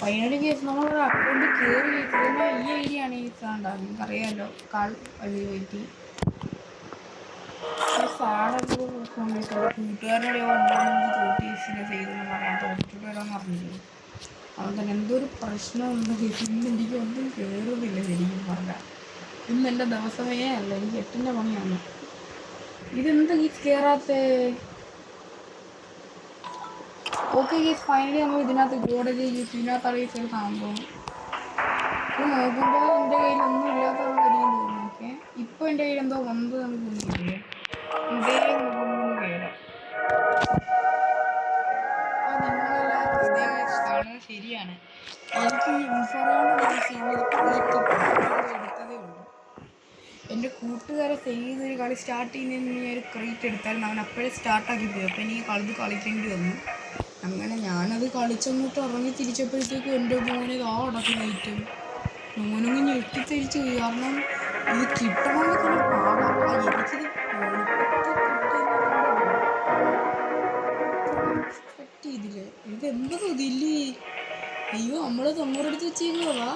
Finally case നമ്മളൊരു അക്കൗണ്ടിൽ കയറി കേൾക്കുന്നത് ഈ ഐഡിയ ആണ് ഈ സാണ്ടാകും നിങ്ങൾക്കറിയാമല്ലോ കാൾ വഴി പറ്റി കൂട്ടുകാരനോട് തോട്ടീസിനെ ചെയ്തെന്ന് പറയാൻ തോറ്റിട്ട് വരാമെന്ന് പറഞ്ഞില്ലേ അതുകൊണ്ട് തന്നെ എന്തൊരു പ്രശ്നമുണ്ട് ഇന്ന് എനിക്ക് ഒന്നും കയറുന്നില്ല ശരിക്കും പറഞ്ഞാൽ ഇന്ന് എൻ്റെ ദിവസമേ അല്ല എനിക്ക് 8-ൻ്റെ പണിയാണ് ഇതെന്താ ഈ കയറാത്തേ ഓക്കെ ഗീസ് ഫൈനലി നമ്മൾ ഇതിനകത്ത് ഗോഡേജ് ഇതിനകത്താണ് ഈ സൈഡ് സംഭവം ഇത് നോക്കുമ്പോൾ എൻ്റെ കയ്യിൽ ഒന്നും ഇല്ലാത്തതാണ് കാര്യം തോന്നുന്നു ഓക്കെ ഇപ്പോൾ എൻ്റെ കയ്യിൽ എന്തോ വന്നത് നമുക്ക് തോന്നിയില്ലേ ഇതേ നോക്കുമ്പോൾ കയറാം അപ്പോൾ നിങ്ങളെല്ലാം ഇതേ ആണ് ശരിയാണ് എനിക്ക് ഈ ഇൻഫോറിയാണ്ട് എടുത്തതേ ഉള്ളൂ എൻ്റെ കൂട്ടുകാരെ ചെയ്തൊരു കളി സ്റ്റാർട്ട് ചെയ്യുന്നതിന് ഞാൻ ഒരു ക്രീറ്റ് എടുത്തായിരുന്നു അവൻ അപ്പോഴേ സ്റ്റാർട്ടാക്കി പോയി അപ്പോൾ എനിക്ക് കളിക്കേണ്ടി വന്നു അങ്ങനെ ഞാനത് കളിച്ചങ്ങോട്ട് ഇറങ്ങി തിരിച്ചപ്പോഴത്തേക്കും എൻ്റെ മോനെ അടക്കമായിട്ട് മോനങ്ങ് ഞെട്ടിത്തിരിച്ചു പോയി കാരണം ഇത് കിട്ടണമെന്നൊക്കെ പാടാം എനിക്കിത് പറ്റിയതില്ല ഇതെന്താ ഇതില്ലേ അയ്യോ നമ്മൾ തൊണ്ണൂറെടുത്ത് വെച്ചേക്കുവാ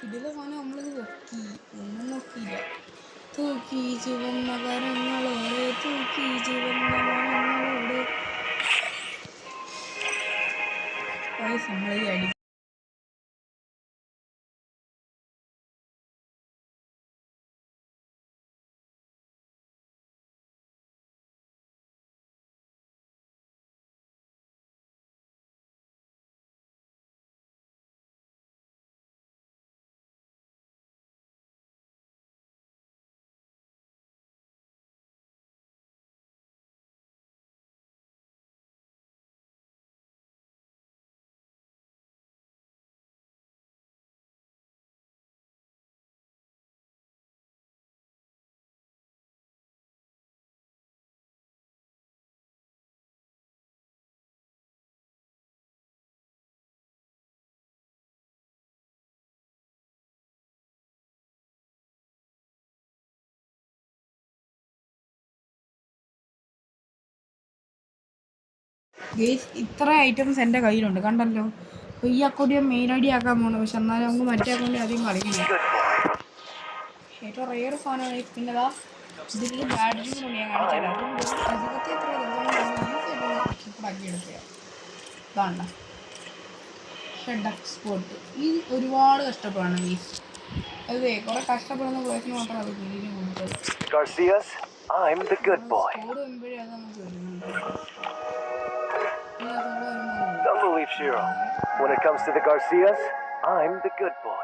ഇതിലെ സാധനം നമ്മളിത് നോക്കി ഒന്നും നോക്കിയില്ല തൂക്കി ചുവന്ന മരങ്ങളോടെ തൂക്കി ചുവന്ന മരങ്ങളോടെ നമ്മളീ അടി ഗേസ് ഇത്ര ഐറ്റംസ് എൻ്റെ കയ്യിലുണ്ട് കണ്ടല്ലോ അപ്പോൾ ഈ അക്കൗണ്ട് ഞാൻ മെയിൻ ഐഡി ആക്കാൻ പോകണം പക്ഷെ എന്നാലും നമുക്ക് മറ്റേ അക്കൗണ്ടിൽ അധികം കളിക്കണം ഏറ്റവും റെയർ സാധനമാണ് പിന്നെതാ ഇതിൽ ബാഡ്ജിങ് കൊണ്ട് ഞാൻ കാണിച്ചാൽ അതുകൊണ്ട് അധികത്തെ എത്ര ആക്കിയെടുക്കുക ഇതാണ്ട ഹെഡ് എക്സ്പോർട്ട് ഈ ഒരുപാട് കഷ്ടപ്പെടണം ഗേസ് അതെ കുറെ കഷ്ടപ്പെടുന്ന പ്ലേസിന് മാത്രം അത് കിഴിഞ്ഞ് കൊടുത്തത് സ്കോഡ് വരുമ്പോഴേ അത് നമുക്ക് വരുന്നുണ്ട് Don't believe Shiro. When it comes to the Garcias, I'm the good boy.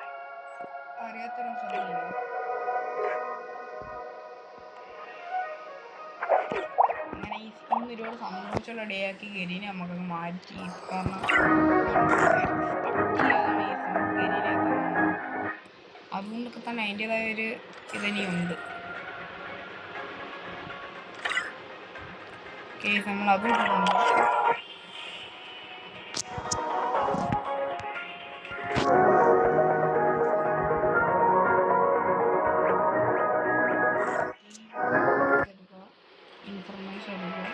അങ്ങനെ ഈ ഇന്നൊരു സന്തോഷമുള്ള ഡേ ആക്കി കയറിനെ നമുക്കങ്ങ് മാറ്റി കാരണം അതുകൊണ്ടൊക്കെ തന്നെ അതിൻ്റെതായ ഒരു ഇതനെയുണ്ട് കേസ് നമ്മൾ അതും ഇൻഫർമേഷൻ എടുക്കുക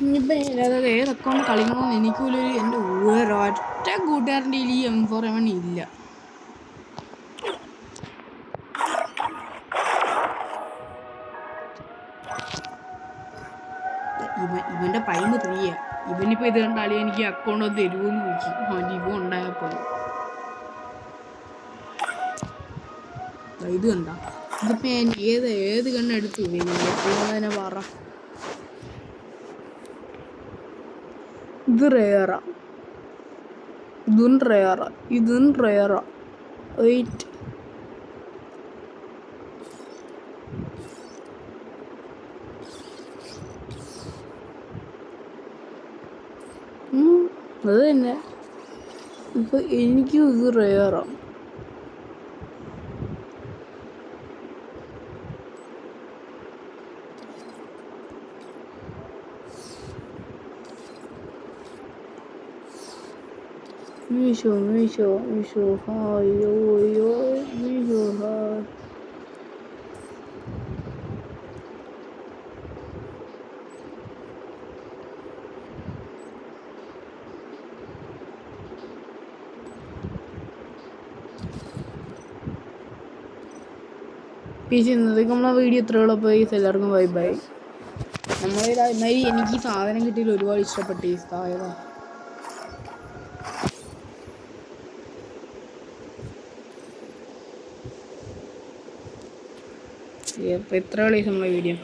ഇനിയിപ്പോൾ അതായത് ഏത് അക്കൗണ്ട് കളിക്കണമെന്ന് എനിക്കൊരു എൻ്റെ ഒരൊറ്റ കൂട്ടുകാരൻ്റെ ഈ M4 ഇല്ല ഇവൻ്റെ പൈമ 3 ഇവനിപ്പോൾ ഇത് കണ്ടാൽ എനിക്ക് അക്കൗണ്ട് ഒന്ന് തരുമെന്ന് ചോദിച്ചു അവൻ്റെ ഇവ ഉണ്ടായപ്പോൾ ഇത് കണ്ട ഇതിപ്പോൾ ഞാൻ ഏത് കണ്ണെടുത്തു തന്നെ പറ ഇത് റെയറാ ഇതും റെയറാ വെയിറ്റ് അത് തന്നെ ഇപ്പം എനിക്കും ഇത് റെയറാണ് മീശോ മീശോ മീശോ ഹായോ യോ മീശോ ഹായ്. പീസ് ഇന്നത്തേക്ക് നമ്മളെ വീഡിയോ ഇത്രയുള്ള പൈസ എല്ലാവർക്കും ബൈ ബൈ. നമ്മളിതാ എന്നായി എനിക്ക് ഈ സാധനം കിട്ടിയതിൽ ഒരുപാട് ഇഷ്ടപ്പെട്ടു ഈ സാധനം. അപ്പോൾ ഇത്രയുള്ള നമ്മളെ വീഡിയോ.